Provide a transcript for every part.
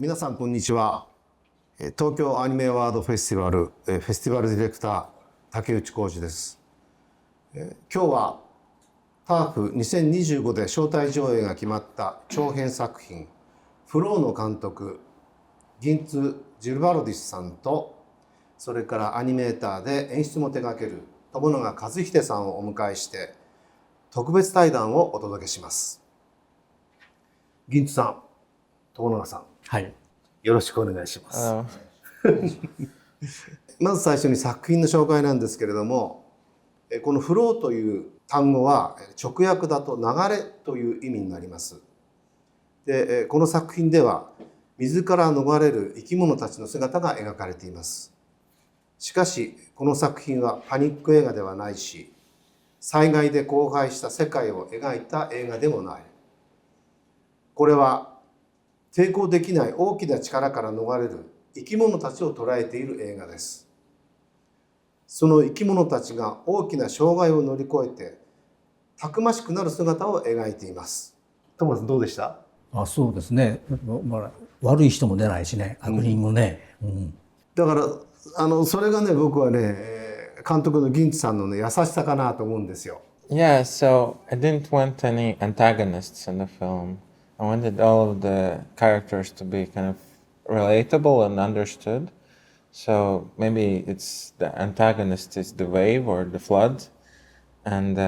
皆さんこんにちは。東京アニメアワードフェスティバル、フェスティバルディレクター竹内浩二です。今日はPART1 2025で招待上映が決まった長編作品フローの監督銀津ジルバロディスさんと、それからアニメーターで演出も手掛ける友永和秀さんをお迎えして特別対談をお届けします。銀津さん、友永さん、はい、よろしくお願いします。まず最初に作品の紹介なんですけれども、このフローという単語は直訳だと流れという意味になります。で、この作品では水から逃れる生き物たちの姿が描かれています。しかしこの作品はパニック映画ではないし、災害で荒廃した世界を描いた映画でもない。これは抵抗できない大きな力から逃れる生き物たちを捉えている映画です。その生き物たちが大きな障害を乗り越えてたくましくなる姿を描いています。友永さんどうでした？そうですね、悪い人も出ないしね、悪人もね、だからそれがね、僕はね、監督の銀津さんのね、優しさかなと思うんですよ。Yeah, so I didn't want any antagonists in the film. I wanted all of the characters to be kind of relatable and understood. So maybe it's the antagonist is the wave or the flood, and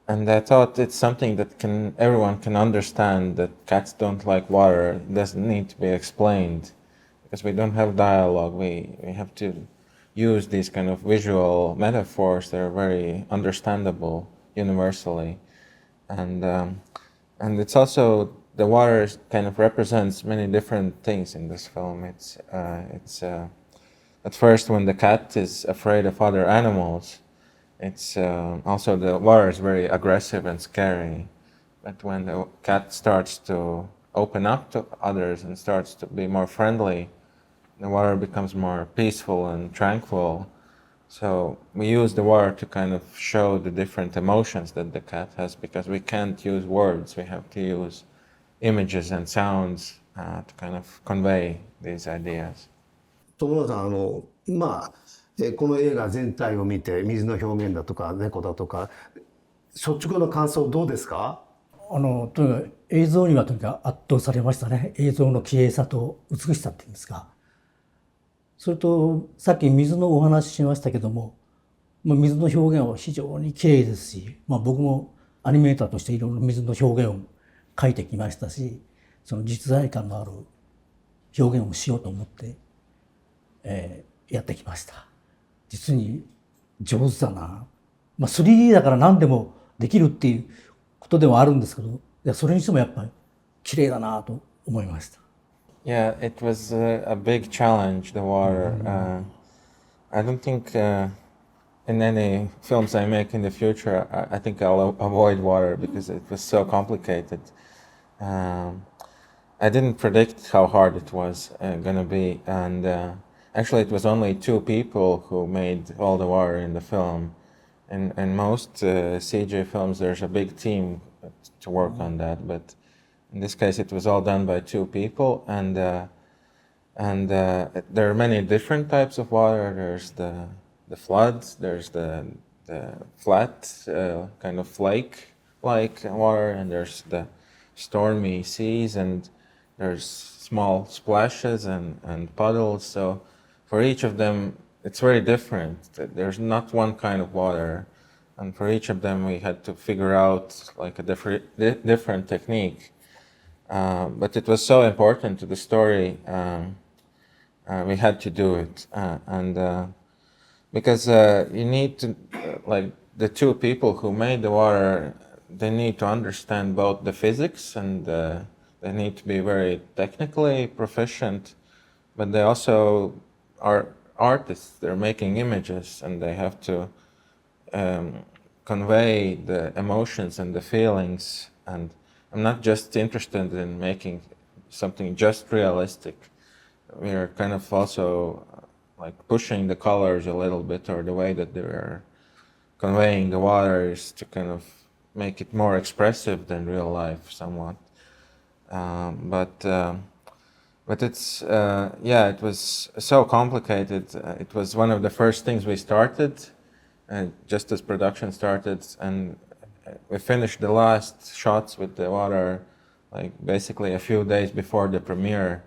I thought it's something that everyone can understand. That cats don't like water. It doesn't need to be explained because we don't have dialogue. We have to use these kind of visual metaphors that are very understandable universally, and it's also the water kind of represents many different things in this film. It's at first when the cat is afraid of other animals, it's also the water is very aggressive and scary. But when the cat starts to open up to others and starts to be more friendly, the water becomes more peaceful and tranquil. So we use the water to kind of show the different emotions that the cat has, because we can't use words. We have to use images and sounds to kind of convey these ideas. 友永さん、この映画全体を見て水の表現だとか猫だとか率直な感想どうですか？とにかく映像にはとにかく圧倒されましたね。映像の綺麗さと美しさっていうんですか。それとさっき水のお話ししましたけども、水の表現は非常に綺麗ですし、僕もアニメーターとしていろいろ水の表現を描いてきましたし、その実在感のある表現をしようと思って、やってきました。実に上手だな。3D だから何でもできるっていうことではあるんですけど、それにしてもやっぱり綺麗だなと思いました。Yeah, it was a big challenge, the water. I don't think in any films I make in the future, I think I'll avoid water because it was so complicated. I didn't predict how hard it was going to be, and actually it was only 2 people who made all the water in the film. In most CG films there's a big team to work on that, but in this case it was all done by 2 people, and there are many different types of water. There's the floods, there's the flat kind of lake-like water, and there's the stormy seas, and there's small splashes and puddles. So for each of them it's very different. There's not one kind of water, and for each of them we had to figure out like a different technique. But it was so important to the story, we had to do it, and because you need to, like the 2 people who made the water, they need to understand both the physics and they need to be very technically proficient, but they also are artists. They're making images and they have to convey the emotions and the feelings, and I'm not just interested in making something just realistic. We are kind of also like pushing the colors a little bit, or the way that they are conveying the water is to kind of make it more expressive than real life somewhat. But but it's yeah, it was so complicated. It was one of the first things we started, just as production started, and we finished the last shots with the water, like basically a few days before the premiere.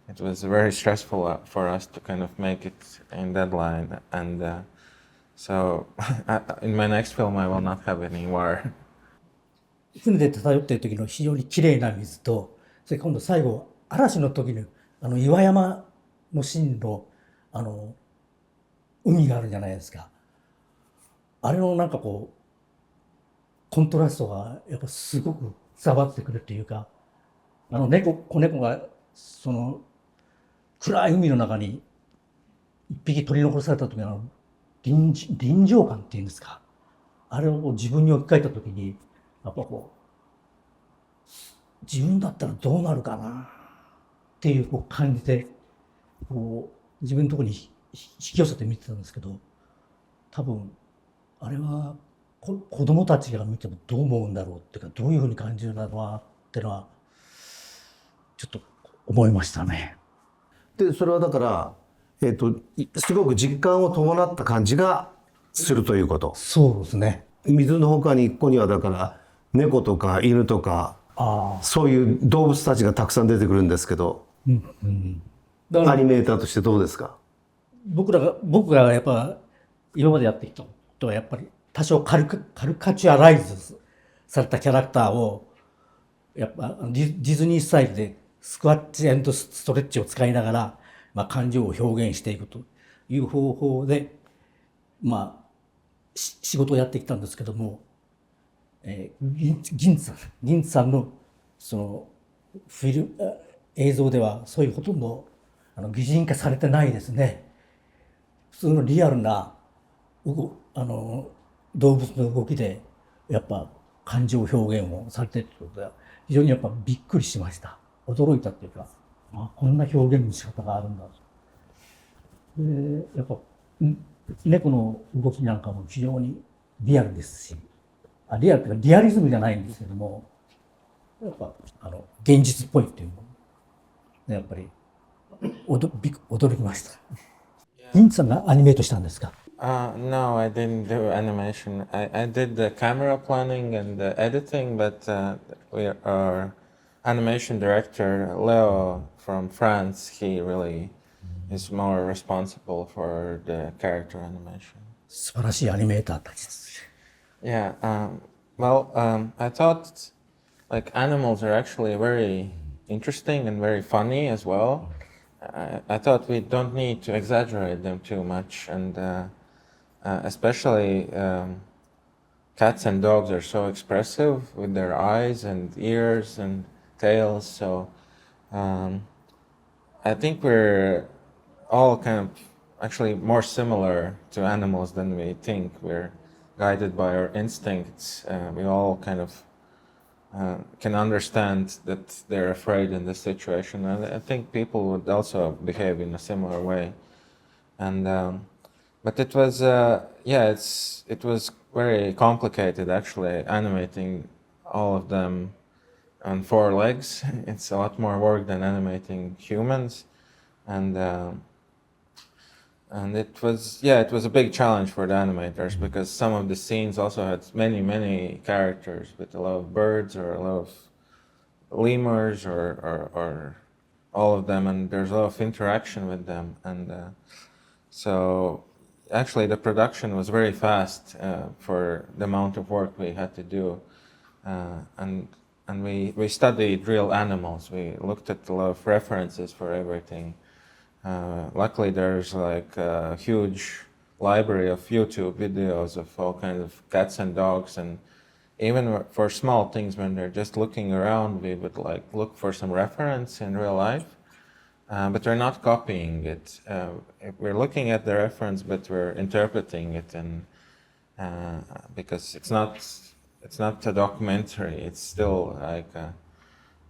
It was very stressful for us to kind of make it in deadline, and so in my next film I will not have any water. 船で漂っている時の非常に綺麗な水と、それから今度最後嵐の時の岩山のシーンの海があるじゃないですか。あれのなんかこうコントラストがやっぱすごく伝わってくるっていうか、子猫がその暗い海の中に一匹取り残された時の臨場感っていうんですか、あれを自分に置き換えた時にやっぱこう自分だったらどうなるかなっていう感じでこう自分のところに引き寄せて見てたんですけど、多分あれは子供たちが見てもどう思うんだろうっていうか、どういうふうに感じるんだろうなっていうのはちょっと思いましたね。でそれはだから、すごく実感を伴った感じがするということ。そうですね。水の他にここにはだから猫とか犬とかそういう動物たちがたくさん出てくるんですけど、だからアニメーターとしてどうですか？僕がやっぱ今までやってきたことはやっぱり多少カルカチュアライズされたキャラクターをやっぱディズニースタイルでスクワッチ&ストレッチを使いながら、感情を表現していくという方法で、仕事をやってきたんですけども、銀さんのその映像ではそういうほとんど擬人化されてないですね。普通のリアルな動物の動きでやっぱ感情表現をされているということで非常にやっぱびっくりしました。驚いたっていうか、こんな表現の仕方があるんだと。でやっぱ猫の動きなんかも非常にリアルですし、リアルっていうかリアリズムじゃないんですけども、やっぱ現実っぽいっていうのやっぱり驚きました。銀さんがアニメートしたんですか？No, I didn't do animation. I did the camera planning and the editing, but our animation director, Leo from France, he really is more responsible for the character animation. 素晴らしいアニメーターたちです。Yeah, I thought like animals are actually very interesting and very funny as well. I thought we don't need to exaggerate them too much, and especially cats and dogs are so expressive with their eyes and ears and tails. So I think we're all kind of actually more similar to animals than we think. We're guided by our instincts. We all kind of can understand that they're afraid in this situation, and I think people would also behave in a similar way. And but it was it was very complicated actually animating all of them on 4 legs. It's a lot more work than animating humans, and it was a big challenge for the animators because some of the scenes also had many characters with a lot of birds or a lot of lemurs or all of them, and there's a lot of interaction with them, and so actually the production was very fast for the amount of work we had to do, and we studied real animals. We looked at a lot of references for everything. Luckily there's like a huge library of YouTube videos of all kinds of cats and dogs, and even for small things when they're just looking around we would like look for some reference in real life, but we're not copying it. We're looking at the reference but we're interpreting it, and because it's not a documentary, it's still like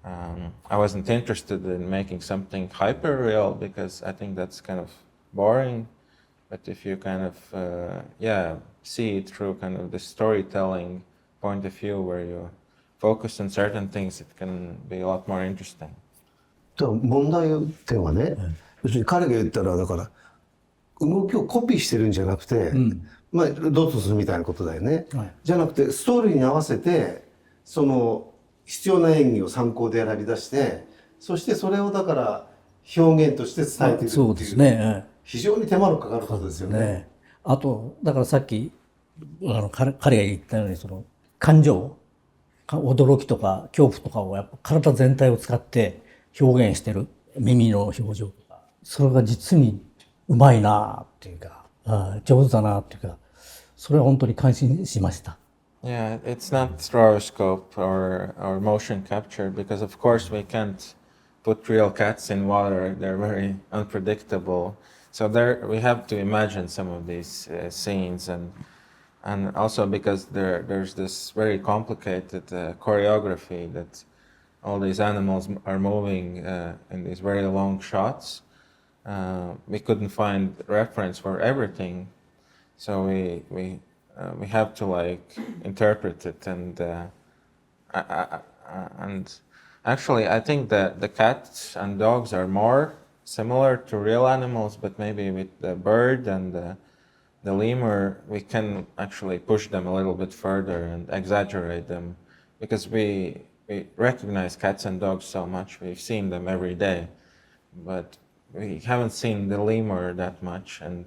I wasn't interested in making something hyper real because I think that's kind of boring. But if you kind of see it through kind of the storytelling point of view where you focus on certain things, it can be a lot more interesting. だから問題点はね、要するに彼が言ったらだから動きをコピーしてるんじゃなくて、まあドットするみたいなことだよね、じゃなくてストーリーに合わせてその必要な演技を参考で選び出して、そしてそれをだから表現として伝えているっていう、そうですね、非常に手間のかかることですよね。あとだからさっき彼が言ったようにその感情、驚きとか恐怖とかをやっぱ体全体を使って表現してる、耳の表情とか、それが実にうまいなっていうか、上手だなっていうか、それは本当に感心しました。Yeah, it's not stroboscope or motion capture because of course we can't put real cats in water. They're very unpredictable. So there we have to imagine some of these scenes, and also because there's this very complicated choreography that all these animals are moving in these very long shots. We couldn't find reference for everything, so we have to like interpret it, and actually I think that the cats and dogs are more similar to real animals, but maybe with the bird and the lemur we can actually push them a little bit further and exaggerate them, because we recognize cats and dogs so much, we've seen them every day, but we haven't seen the lemur that much. And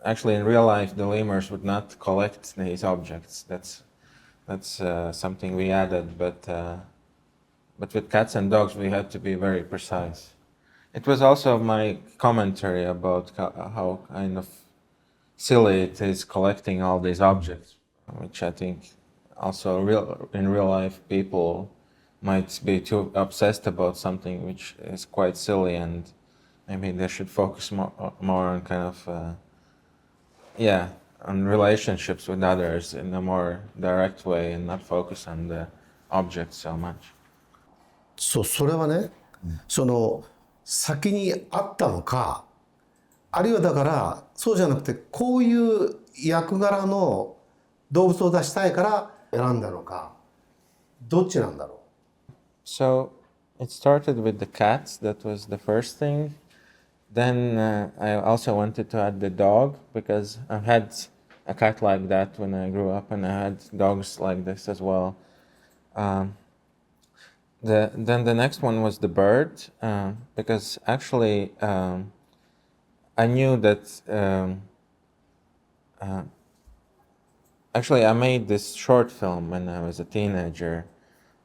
actually in real life the lemurs would not collect these objects. That's something we added, but with cats and dogs we had to be very precise. It was also my commentary about how kind of silly it is collecting all these objects, which I think also in real life people might be too obsessed about something which is quite silly, and maybe they should focus more on kind of on relationships with others in a more direct way and not focus on the object so much. それはね、その先にあったのか、あるいはだからそうじゃなくてこういう役柄の動物を出したいから選んだのか、どっちなんだろう。So it started with the cats. That was the first thing. Then I also wanted to add the dog because I had a cat like that when I grew up, and I had dogs like this as well. Then the next one was the bird, because actually I knew that actually I made this short film when I was a teenager,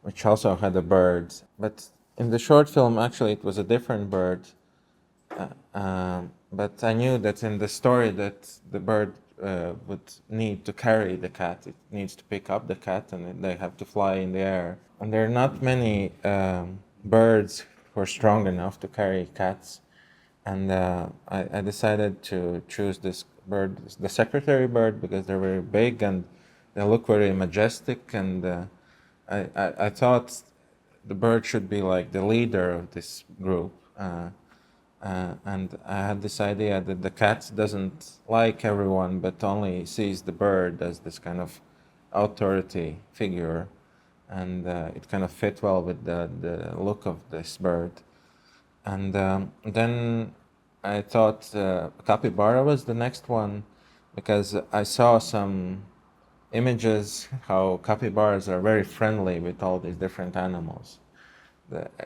which also had a bird. But in the short film, actually, it was a different bird. But I knew that in the story that the bird would need to carry the cat. It needs to pick up the cat, and they have to fly in the air. And there are not many birds who are strong enough to carry cats. And I decided to choose this bird, the secretary bird, because they're very big and they look very majestic. And I thought the bird should be like the leader of this group. And I had this idea that the cat doesn't like everyone, but only sees the bird as this kind of authority figure. And it kind of fit well with the look of this bird. And then I thought capybara was the next one, because I saw some images how capybaras are very friendly with all these different animals.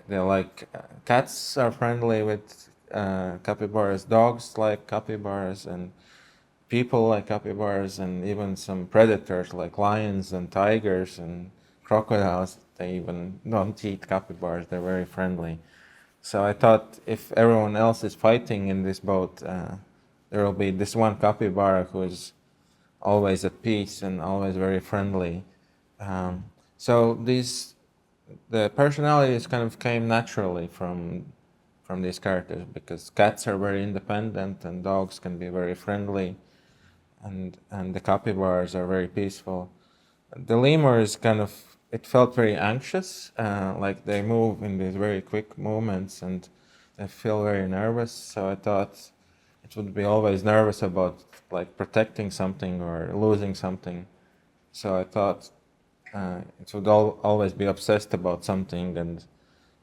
They're like cats are friendly with capybaras, dogs like capybaras, and people like capybaras, and even some predators like lions and tigers and crocodiles. They even don't eat capybaras. They're very friendly. So I thought if everyone else is fighting in this boat, there will be this one capybara who is always at peace and always very friendly. So the personalities kind of came naturally from these characters, because cats are very independent and dogs can be very friendly, and the capybaras are very peaceful. The lemur is kind of, it felt very anxious, like they move in these very quick movements and they feel very nervous. So I thought it would be always nervous about like protecting something or losing something. So I thought it would always be obsessed about something and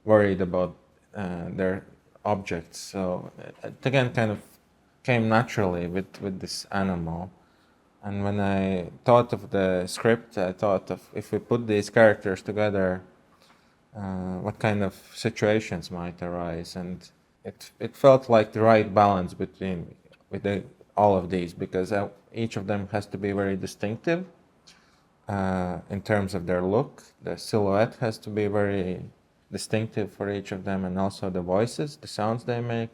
worried about their objects. So it again kind of came naturally with this animal. And when I thought of the script, I thought of if we put these characters together, what kind of situations might arise, and it felt like the right balance between all of these, because each of them has to be very distinctive in terms of their look. The silhouette has to be very distinctive for each of them, and also the voices, the sounds they make.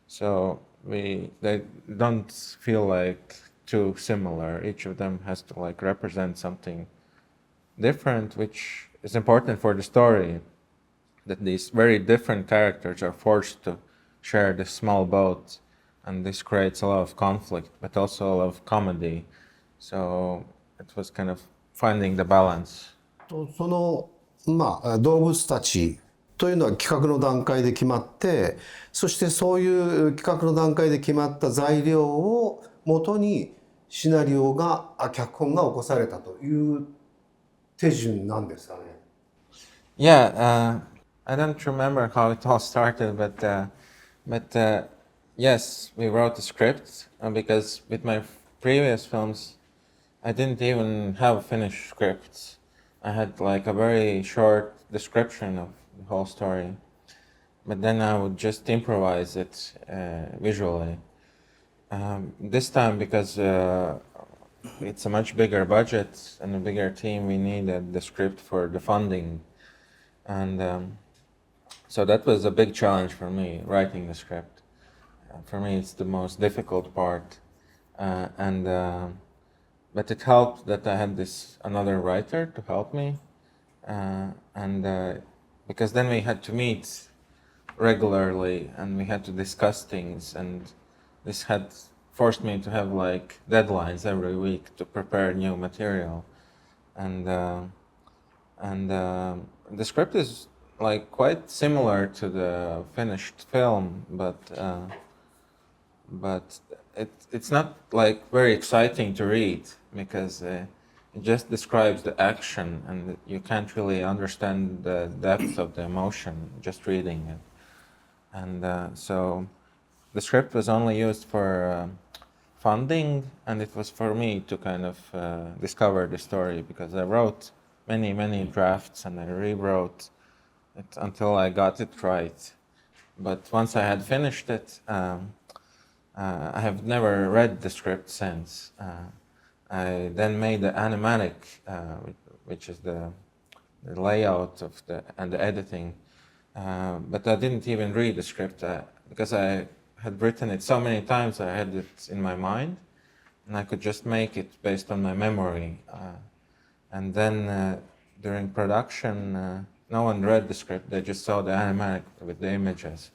So they don't feel like too similar. Each of them has to like represent something different, which is important for the story, that these very different characters are forced to share this small boat, and this creates a lot of conflict, but also a lot of comedy. So it was kind of finding the balance. その、動物たちというのは企画の段階で決まって、そしてそういう企画の段階で決まった材料をもとにシナリオが脚本が起こされたという手順なんですかね。Yeah, I don't remember how it all started, but yes, we wrote a script because with my previous films, I didn't even have finished scripts. I had like a very short description of the whole story, but then I would just improvise it visually. This time, because it's a much bigger budget and a bigger team, we needed the script for the funding. And so that was a big challenge for me, writing the script. For me, it's the most difficult part. But it helped that I had another writer to help me. Because then we had to meet regularly and we had to discuss things, and this had forced me to have like deadlines every week to prepare new material. And the script is like quite similar to the finished film, but it's not like very exciting to read, because it just describes the action, and you can't really understand the depth of the emotion just reading it. And so the script was only used for funding, and it was for me to kind of discover the story, because I wrote many drafts and I rewrote it until I got it right. But once I had finished it, I have never read the script since. I then made the animatic, which is the layout of and the editing. But I didn't even read the script because I had written it so many times. I had it in my mind, and I could just make it based on my memory. And then during production, no one read the script. They just saw the animatic with the images.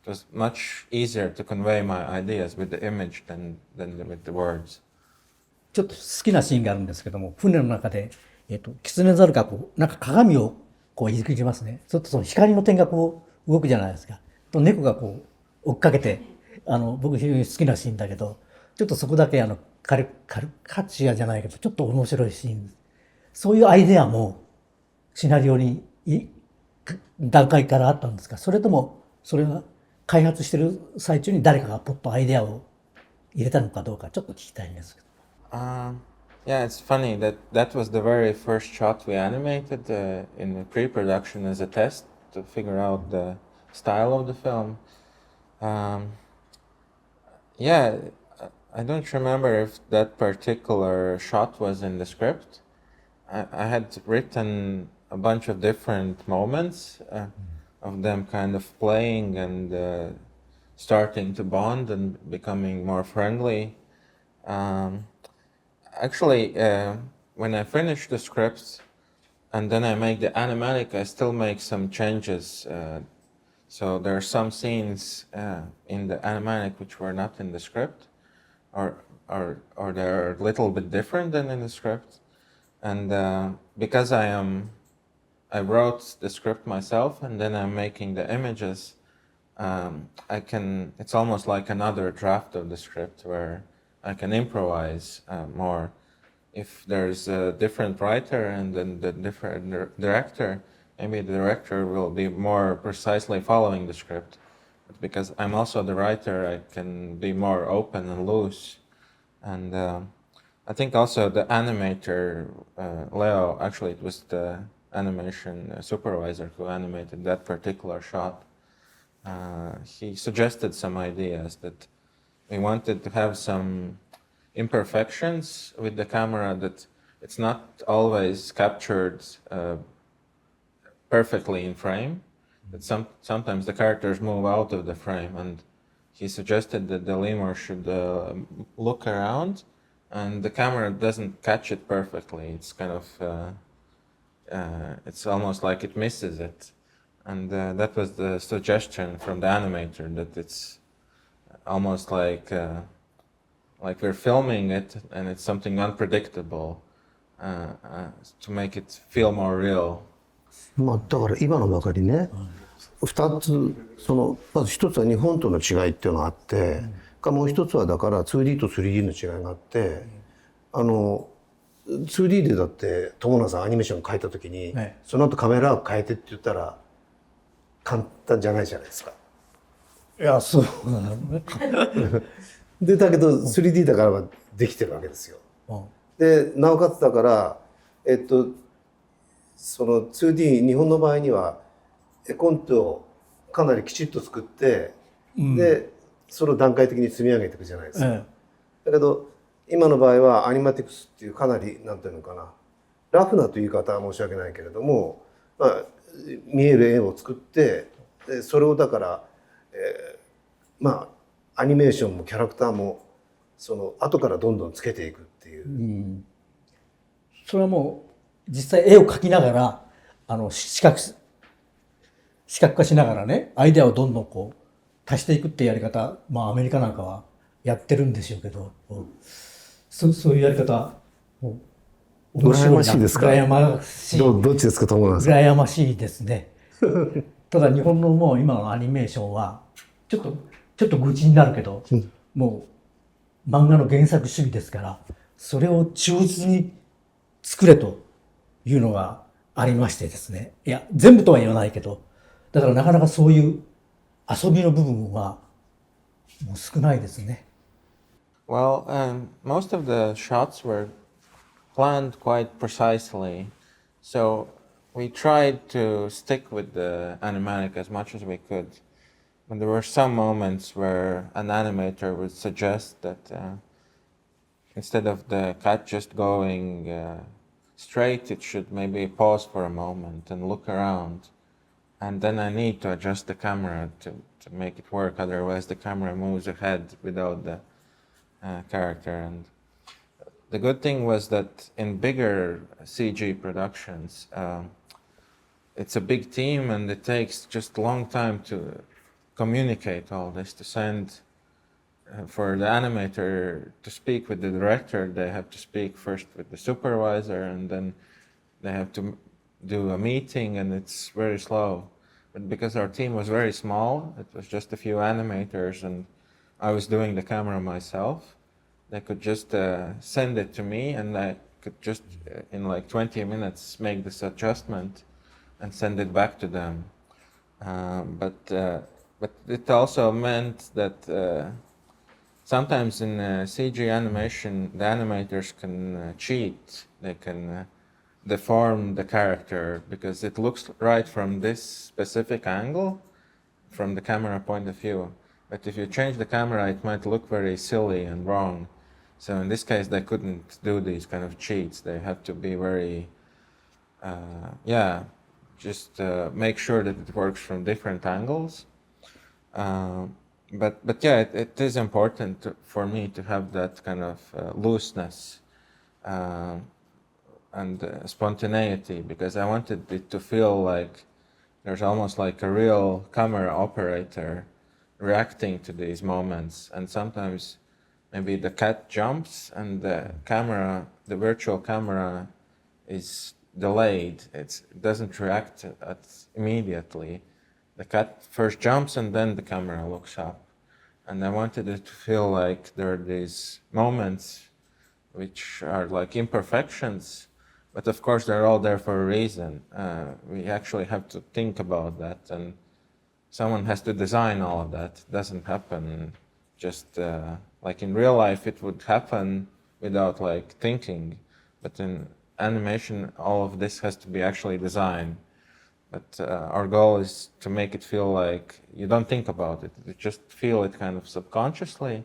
It was much easier to convey my ideas with the image than with the words. ちょっと好きなシーンがあるんですけども、船の中で、キツネザルがこう、なんか鏡をこういじりますね。ちょっとその光の点がこう動くじゃないですか。と猫がこう追っかけて、僕非常に好きなシーンだけど、ちょっとそこだけカルチアじゃないけど、ちょっと面白いシーン。そういうアイデアもシナリオに段階からあったんですか？それともそれが開発してる最中に誰かがポッとアイデアを入れたのかどうかちょっと聞きたいんですけど。Yeah, it's funny that was the very first shot we animated in the pre-production as a test to figure out the style of the film. Yeah, I don't remember if that particular shot was in the script. I had written a bunch of different moments of them kind of playing and starting to bond and becoming more friendly. Actually, when I finish the script and then I make the animatic, I still make some changes. So there are some scenes in the animatic which were not in the script, or they're a little bit different than in the script. And because I wrote the script myself and then I'm making the images, it's almost like another draft of the script where I can improvise more. If there's a different writer and then the different director, maybe the director will be more precisely following the script. But because I'm also the writer, I can be more open and loose. And I think also the animator, Leo, actually it was the animation supervisor who animated that particular shot. He suggested some ideas that we wanted to have some imperfections with the camera, that it's not always captured perfectly in frame, that sometimes the characters move out of the frame, and he suggested that the lemur should look around and the camera doesn't catch it perfectly. It's kind of, it's almost like it misses it. And that was the suggestion from the animator, that it's almost like we're filming it and it's something unpredictable to make it feel more real. まあ、だから今のばかりね、2つまず1つは日本との違いっていうのがあって、もう1つはだから 2D と 3D の違いがあって、2D でだって友永さんアニメーション変えた時に、その後カメラワーク変えてって言ったら簡単じゃないじゃないですか。いや、そうなのね。でだけど 3D だからできてるわけですよ。でなおかつだからその 2D 日本の場合には絵コンテをかなりきちっと作って、でそれを段階的に積み上げていくじゃないですか。だけど今の場合はアニマティクスっていうかなりなんていうのかな、ラフなという言い方は申し訳ないけれども、まあ、見える絵を作ってでそれをだから、まあアニメーションもキャラクターもその後からどんどんつけていくっていう。それはもう実際絵を描きながら視覚化しながらね、アイデアをどんどんこう足していくってやり方、まあアメリカなんかはやってるんでしょうけど、そういうやり方羨ましいですか？羨ましい。どっちですか、友永さん。羨ましいですね。ただ日本のもう今のアニメーションはちょっと愚痴になるけど、もう漫画の原作主義ですから、それを忠実に作れというのがありましてですね。いや、全部とは言わないけど、だからなかなかそういう遊びの部分はもう少ないですね。Well, most of the shots were planned quite precisely, so we tried to stick with the animatic as much as we could. But there were some moments where an animator would suggest that instead of the cat just going straight, it should maybe pause for a moment and look around. And then I need to adjust the camera to make it work, otherwise the camera moves ahead without the character. And the good thing was that in bigger CG productions, it's a big team and it takes just a long time to communicate all this, to send for the animator to speak with the director. They have to speak first with the supervisor and then they have to do a meeting, and it's very slow. But because our team was very small, it was just a few animators and I was doing the camera myself, they could just send it to me and I could just in like 20 minutes make this adjustment and send it back to them. But it also meant that sometimes in CG animation, the animators can cheat. They can deform the character because it looks right from this specific angle, from the camera point of view. But if you change the camera, it might look very silly and wrong. So in this case, they couldn't do these kind of cheats. They have to be very, just make sure that it works from different angles. But yeah, it is important for me to have that kind of looseness and spontaneity, because I wanted it to feel like there's almost like a real camera operator reacting to these moments. And sometimes maybe the cat jumps and the virtual camera is delayed. It doesn't react immediately. The cat first jumps and then the camera looks up. And I wanted it to feel like there are these moments which are like imperfections, But of course, they're all there for a reason. We actually have to think about that, and someone has to design all of that. It doesn't happen just like in real life. It would happen without like thinking, but in animation, all of this has to be actually designed. But our goal is to make it feel like you don't think about it; you just feel it kind of subconsciously.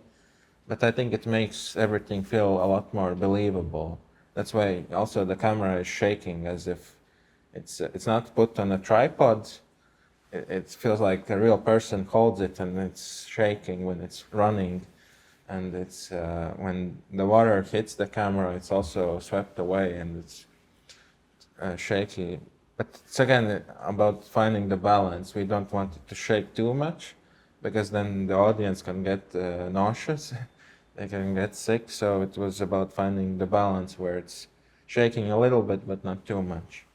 But I think it makes everything feel a lot more believable. That's why also the camera is shaking, as if it's not put on a tripod. It feels like a real person holds it, and it's shaking when it's running. And it's when the water hits the camera, it's also swept away, and it's shaky. But it's again about finding the balance. We don't want it to shake too much, because then the audience can get nauseous. They can get sick. So it was about finding the balance where it's shaking a little bit, but not too much.